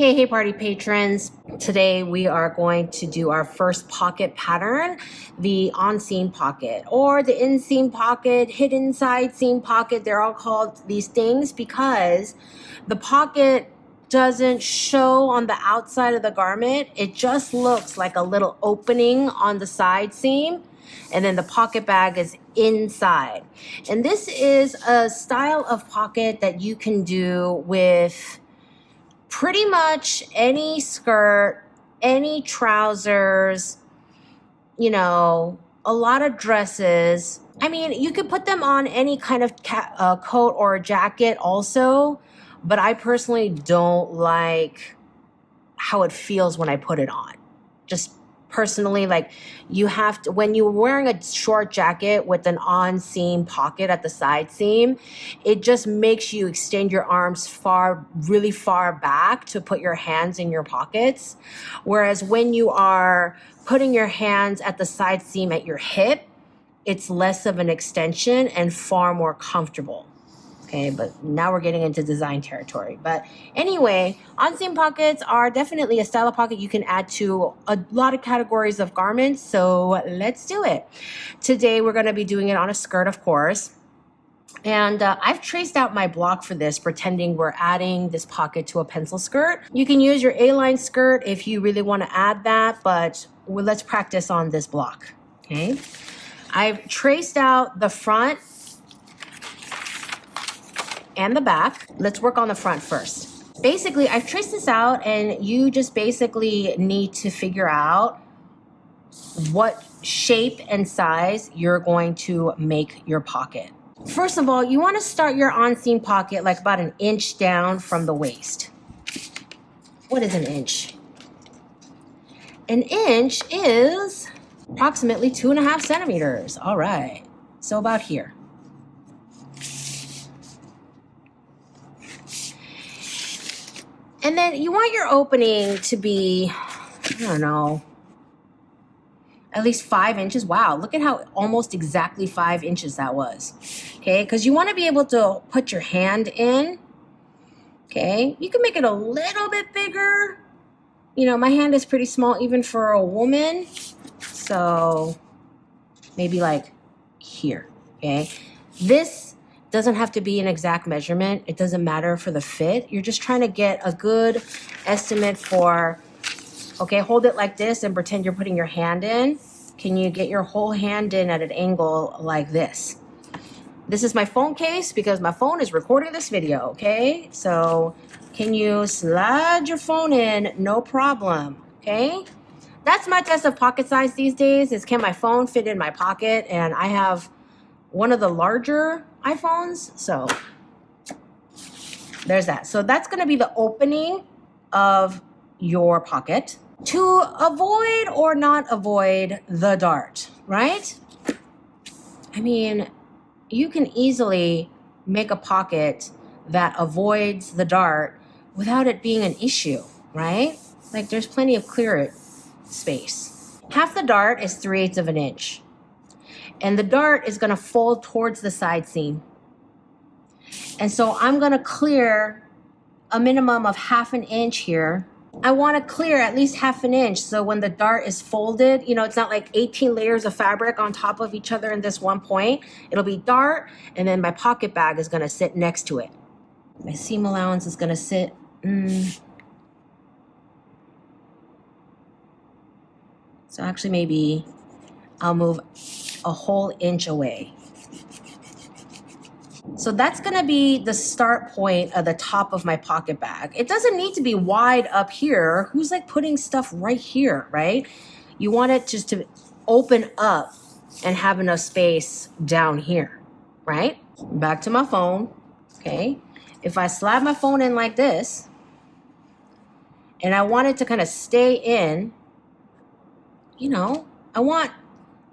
Hey, party patrons. Today we are going to do our first pocket pattern, the on-seam pocket or the in-seam pocket, hidden side seam pocket. They're all called these things because the pocket doesn't show on the outside of the garment. It just looks like a little opening on the side seam. And then the pocket bag is inside. And this is a style of pocket that you can do with pretty much any skirt, any trousers, a lot of dresses. I mean, you could put them on any kind of coat or a jacket also, but I personally don't like how it feels when I put it on. Just personally, like you have to, when you're wearing a short jacket with an on-seam pocket at the side seam, it just makes you extend your arms really far back to put your hands in your pockets. Whereas when you are putting your hands at the side seam at your hip, it's less of an extension and far more comfortable. Okay, but now we're getting into design territory. But anyway, on-seam pockets are definitely a style of pocket you can add to a lot of categories of garments. So let's do it. Today, we're going to be doing it on a skirt, of course. And I've traced out my block for this, pretending we're adding this pocket to a pencil skirt. You can use your A-line skirt if you really want to add that, but let's practice on this block. Okay, I've traced out the front and the back. Let's work on the front first. Basically, I've traced this out, and you just basically need to figure out what shape and size you're going to make your pocket. First of all, you want to start your on-seam pocket like about an inch down from the waist. What is an inch? An inch is approximately 2.5 centimeters. All right, so about here. And then you want your opening to be, I don't know, at least 5 inches. Wow, look at how almost exactly 5 inches that was. Okay, because you want to be able to put your hand in. Okay, you can make it a little bit bigger. My hand is pretty small even for a woman. So maybe like here, okay? This doesn't have to be an exact measurement. It doesn't matter for the fit. You're just trying to get a good estimate for, okay, hold it like this and pretend you're putting your hand in. Can you get your whole hand in at an angle like this? This is my phone case because my phone is recording this video, okay? So can you slide your phone in? No problem, okay? That's my test of pocket size these days, is can my phone fit in my pocket? And I have one of the larger iPhones, so there's that. So that's going to be the opening of your pocket to avoid or not avoid the dart, right? I mean, you can easily make a pocket that avoids the dart without it being an issue, right? Like there's plenty of clear space. Half the dart is 3/8 of an inch. And the dart is going to fold towards the side seam. And so I'm going to clear a minimum of 1/2 inch here. I want to clear at least 1/2 inch so when the dart is folded, it's not like 18 layers of fabric on top of each other in this one point. It'll be dart, and then my pocket bag is going to sit next to it. My seam allowance is going to sit... So actually maybe I'll move a whole inch away. So that's going to be the start point of the top of my pocket bag. It doesn't need to be wide up here. Who's like putting stuff right here, right? You want it just to open up and have enough space down here, right? Back to my phone, okay? If I slide my phone in like this, and I want it to kind of stay in, I want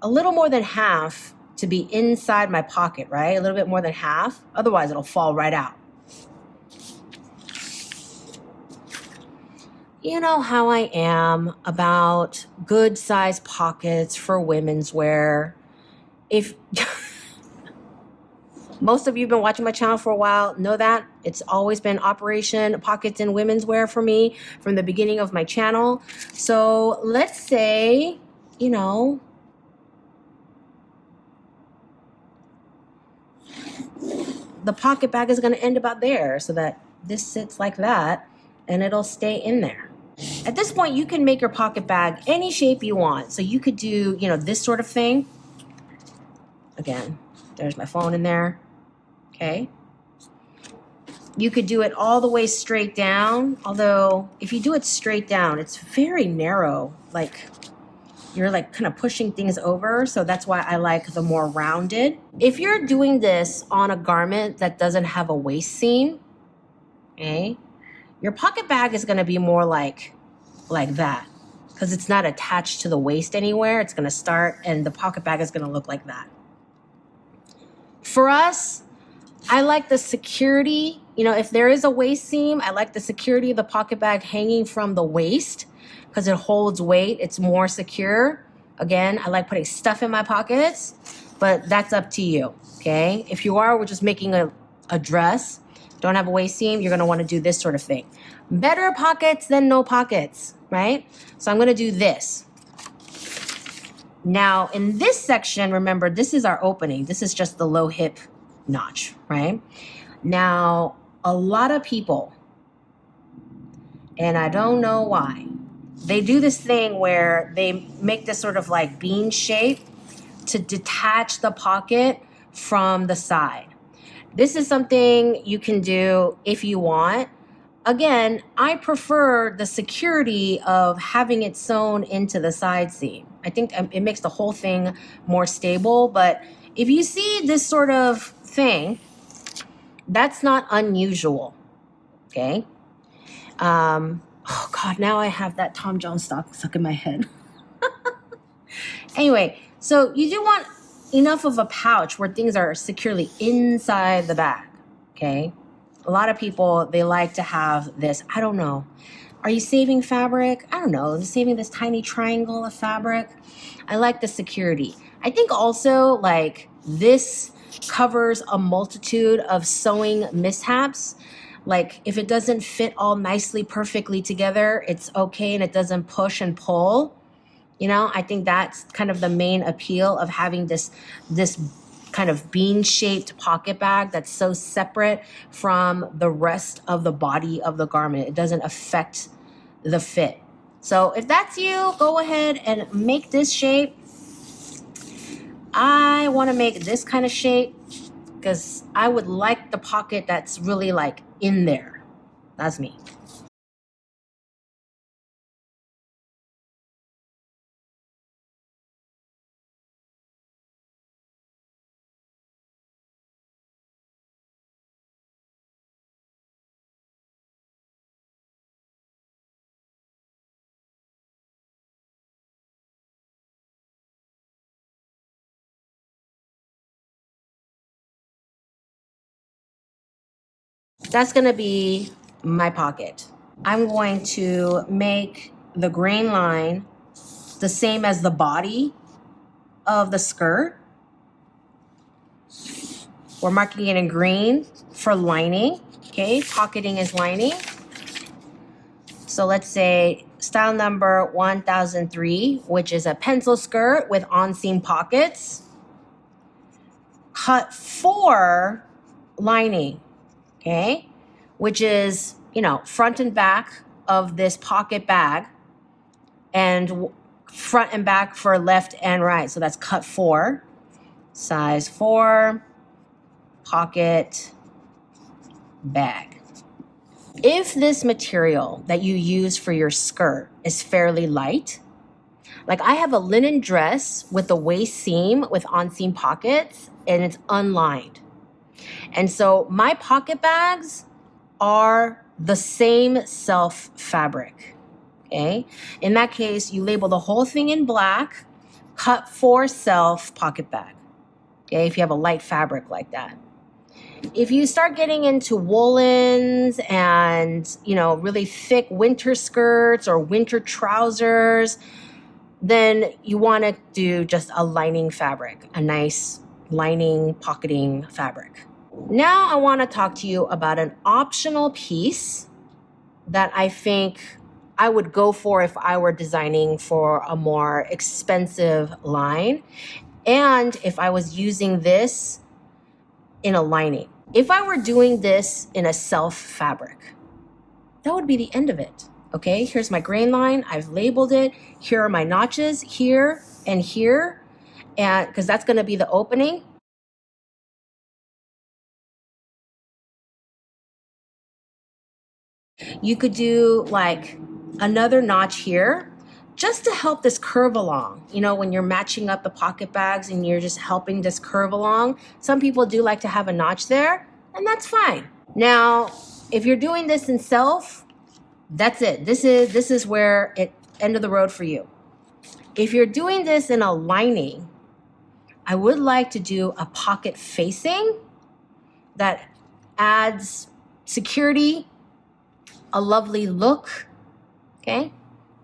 a little more than half to be inside my pocket, right? A little bit more than half. Otherwise, it'll fall right out. You know how I am about good size pockets for women's wear. If Most of you have been watching my channel for a while, know that. It's always been Operation Pockets in Women's Wear for me from the beginning of my channel. So let's say, you know, the pocket bag is going to end about there, so that this sits like that and it'll stay in there. At this point, you can make your pocket bag any shape you want. So you could do, you know, this sort of thing. Again, there's my phone in there. Okay. You could do it all the way straight down. Although if you do it straight down, it's very narrow. Like you're like kind of pushing things over. So that's why I like the more rounded. If you're doing this on a garment that doesn't have a waist seam, okay, your pocket bag is going to be more like that, because it's not attached to the waist anywhere. It's going to start, and the pocket bag is going to look like that. For us, I like the security. You know, if there is a waist seam, I like the security of the pocket bag hanging from the waist because it holds weight. It's more secure. Again, I like putting stuff in my pockets, but that's up to you, okay? If you are, we're just making a dress, don't have a waist seam, you're gonna wanna do this sort of thing. Better pockets than no pockets, right? So I'm gonna do this. Now, in this section, remember, this is our opening. This is just the low hip notch, right? Now, a lot of people, and I don't know why, they do this thing where they make this sort of like bean shape to detach the pocket from the side. This is something you can do if you want. Again, I prefer the security of having it sewn into the side seam. I think it makes the whole thing more stable, but if you see this sort of thing, that's not unusual, okay? Oh God, now I have that Tom Jones stock stuck in my head. Anyway, so you do want enough of a pouch where things are securely inside the bag, okay? A lot of people, they like to have this, I don't know. Are you saving fabric? I don't know, saving this tiny triangle of fabric. I like the security. I think also like this covers a multitude of sewing mishaps. Like if it doesn't fit all nicely, perfectly together, it's okay and it doesn't push and pull. You know, I think that's kind of the main appeal of having this kind of bean-shaped pocket bag that's so separate from the rest of the body of the garment. It doesn't affect the fit. So if that's you, go ahead and make this shape. I want to make this kind of shape because I would like the pocket that's really like in there. That's me. That's going to be my pocket. I'm going to make the grain line the same as the body of the skirt. We're marking it in green for lining, okay? Pocketing is lining. So let's say style number 1003, which is a pencil skirt with on-seam pockets. Cut 4 lining, okay? Which is, you know, front and back of this pocket bag and front and back for left and right. So that's cut 4, size 4, pocket bag. If this material that you use for your skirt is fairly light, like I have a linen dress with a waist seam with on-seam pockets and it's unlined. And so my pocket bags are the same self fabric, okay? In that case, you label the whole thing in black, cut 4 self pocket bag, okay? If you have a light fabric like that. If you start getting into woolens and, you know, really thick winter skirts or winter trousers, then you want to do just a lining fabric, a nice lining pocketing fabric. Now I want to talk to you about an optional piece that I think I would go for if I were designing for a more expensive line, and if I was using this in a lining. If I were doing this in a self fabric, that would be the end of it. Okay, here's my grain line. I've labeled it. Here are my notches, here and here, and because that's going to be the opening. You could do like another notch here just to help this curve along. You know, when you're matching up the pocket bags and you're just helping this curve along, some people do like to have a notch there, and that's fine. Now, if you're doing this in self, that's it. This is where it end of the road for you. If you're doing this in a lining, I would like to do a pocket facing that adds security, a lovely look, okay,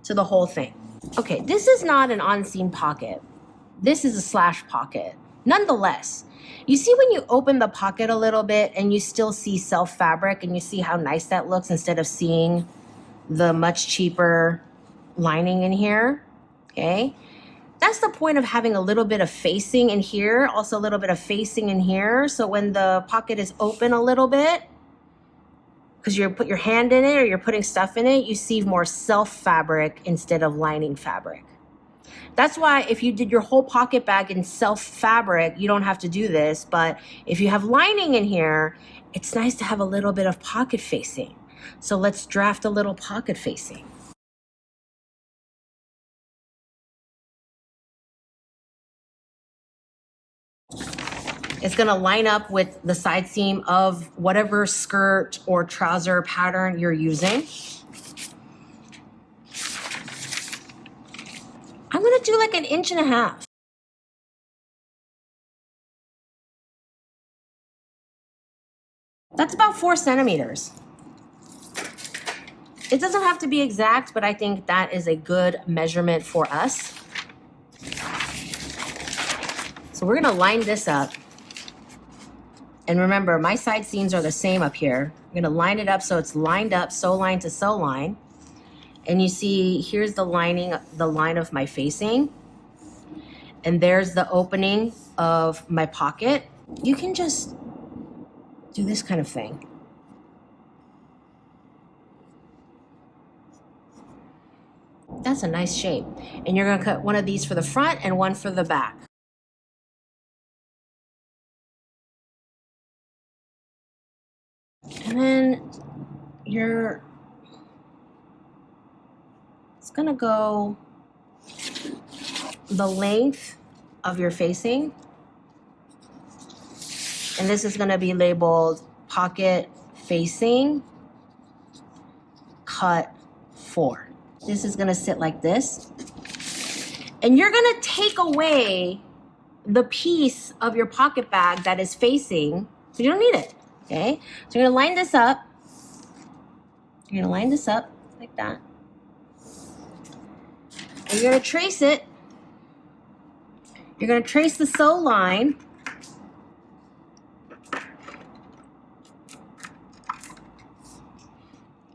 to the whole thing. Okay, this is not an on-seam pocket. This is a slash pocket. Nonetheless, you see when you open the pocket a little bit and you still see self fabric and you see how nice that looks instead of seeing the much cheaper lining in here, okay? That's the point of having a little bit of facing in here, also a little bit of facing in here. So when the pocket is open a little bit, because you put your hand in it or you're putting stuff in it, you see more self fabric instead of lining fabric. That's why if you did your whole pocket bag in self fabric, you don't have to do this. But if you have lining in here, it's nice to have a little bit of pocket facing. So let's draft a little pocket facing. It's gonna line up with the side seam of whatever skirt or trouser pattern you're using. I'm gonna do like 1.5 inches. That's about 4 centimeters. It doesn't have to be exact, but I think that is a good measurement for us. So we're gonna line this up. And remember, my side seams are the same up here. I'm gonna line it up so it's lined up, sew line to sew line. And you see, here's the lining, the line of my facing. And there's the opening of my pocket. You can just do this kind of thing. That's a nice shape. And you're gonna cut one of these for the front and one for the back. And then it's gonna go the length of your facing. And this is gonna be labeled pocket facing cut 4. This is gonna sit like this. And you're gonna take away the piece of your pocket bag that is facing, so you don't need it, okay? So you're gonna line this up. You're gonna line this up like that. And you're gonna trace it. You're gonna trace the sew line.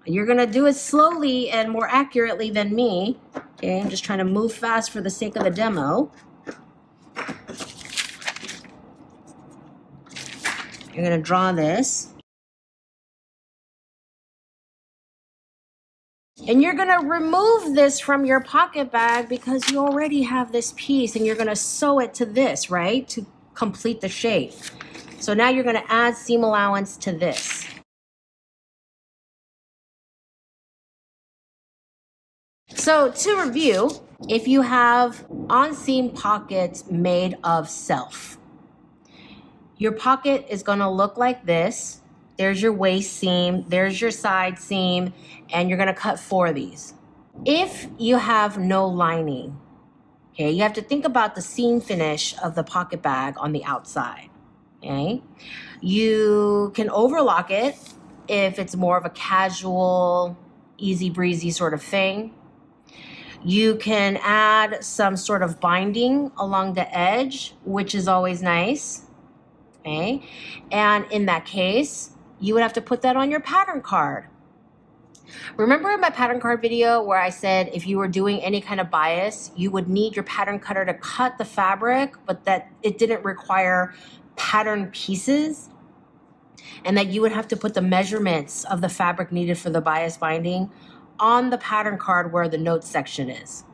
You're gonna do it slowly and more accurately than me. Okay, I'm just trying to move fast for the sake of the demo. You're gonna draw this. And you're gonna remove this from your pocket bag because you already have this piece and you're gonna sew it to this, right? To complete the shape. So now you're gonna add seam allowance to this. So to review, if you have on-seam pockets made of self, your pocket is gonna look like this. There's your waist seam, there's your side seam, and you're gonna cut 4 of these. If you have no lining, okay, you have to think about the seam finish of the pocket bag on the outside, okay? You can overlock it if it's more of a casual, easy breezy sort of thing. You can add some sort of binding along the edge, which is always nice. okay? And in that case, you would have to put that on your pattern card. Remember in my pattern card video where I said if you were doing any kind of bias, you would need your pattern cutter to cut the fabric, but that it didn't require pattern pieces, and that you would have to put the measurements of the fabric needed for the bias binding on the pattern card where the notes section is,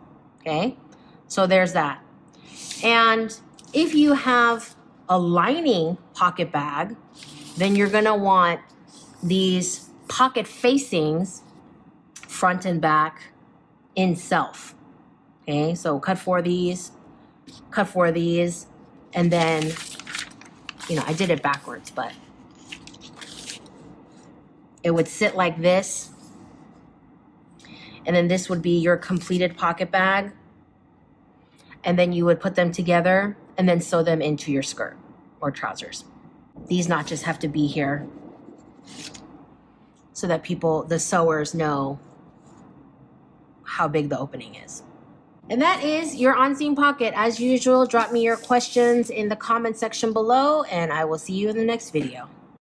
okay? So there's that. And if you have a lining pocket bag, then you're gonna want these pocket facings front and back in self, okay? So cut 4 of these, and then, you know, I did it backwards, but it would sit like this. And then this would be your completed pocket bag. And then you would put them together and then sew them into your skirt or trousers. These notches have to be here so that the sewers know how big the opening is. And that is your on-seam pocket. As usual, drop me your questions in the comment section below, and I will see you in the next video.